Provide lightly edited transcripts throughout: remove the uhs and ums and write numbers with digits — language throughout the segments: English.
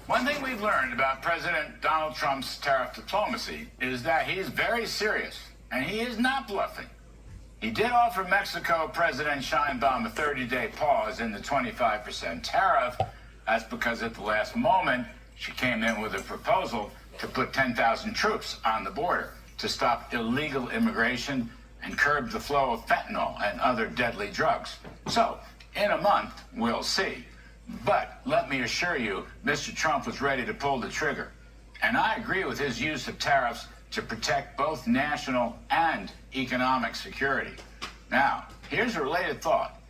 One thing we've learned about President Donald Trump's tariff diplomacy is that he's very serious, and he is not bluffing. He did offer Mexico President Sheinbaum a 30-day pause in the 25% tariff. That's because at the last moment, she came in with a proposal to put 10,000 troops on the border to stop illegal immigration and curb the flow of fentanyl and other deadly drugs. So, in a month, we'll see. But let me assure you, Mr. Trump was ready to pull the trigger. And I agree with his use of tariffs to protect both national and economic security. Now, here's a related thought.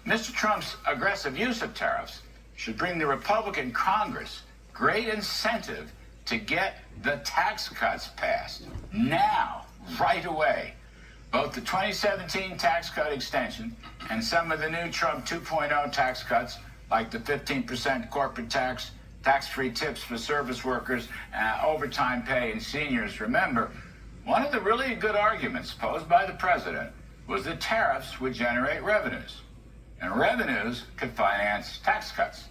Mr. Trump's aggressive use of tariffs should bring the Republican Congress great incentive to get the tax cuts passed now, right away. Both the 2017 tax cut extension and some of the new Trump 2.0 tax cuts, like the 15% corporate tax, tax-free tips for service workers, overtime pay, and seniors. Remember, one of the really good arguments posed by the president was that tariffs would generate revenues, and revenues could finance tax cuts.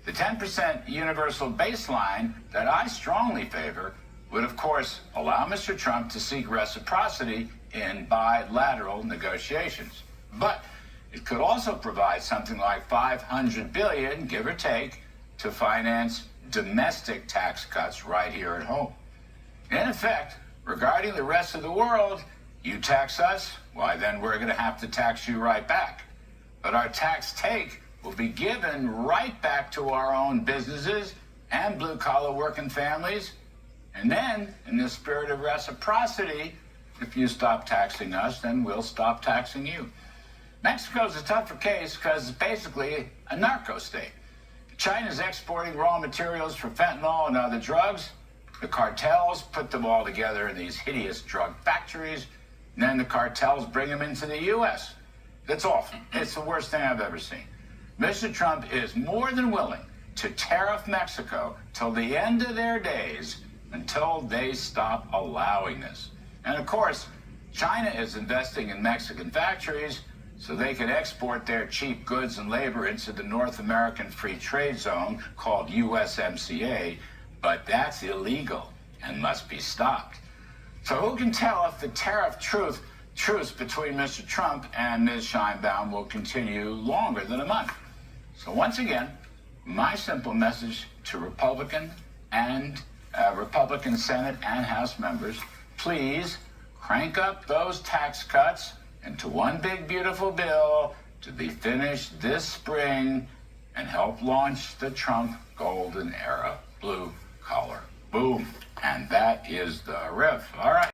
The 10% universal baseline that I strongly favor would, of course, allow Mr. Trump to seek reciprocity in bilateral negotiations. But it could also provide something like $500 billion, give or take, to finance domestic tax cuts right here at home. In effect, regarding the rest of the world, you tax us, why then we're going to have to tax you right back. But our tax take will be given right back to our own businesses and blue-collar working families. And then, in the spirit of reciprocity, if you stop taxing us, then we'll stop taxing you. Mexico's a tougher case because it's basically a narco state. China's exporting raw materials for fentanyl and other drugs. The cartels put them all together in these hideous drug factories, and then the cartels bring them into the U.S. That's awful. It's the worst thing I've ever seen. Mr. Trump is more than willing to tariff Mexico till the end of their days, until they stop allowing this. And of course, China is investing in Mexican factories so they can export their cheap goods and labor into the North American Free Trade Zone called USMCA, but that's illegal and must be stopped. So who can tell if the tariff truce between Mr. Trump and Ms. Sheinbaum will continue longer than a month? So once again, my simple message to Republican Senate and House members, please crank up those tax cuts into one big, beautiful bill to be finished this spring and help launch the Trump golden era. Blue collar. Boom. And that is the riff. All right.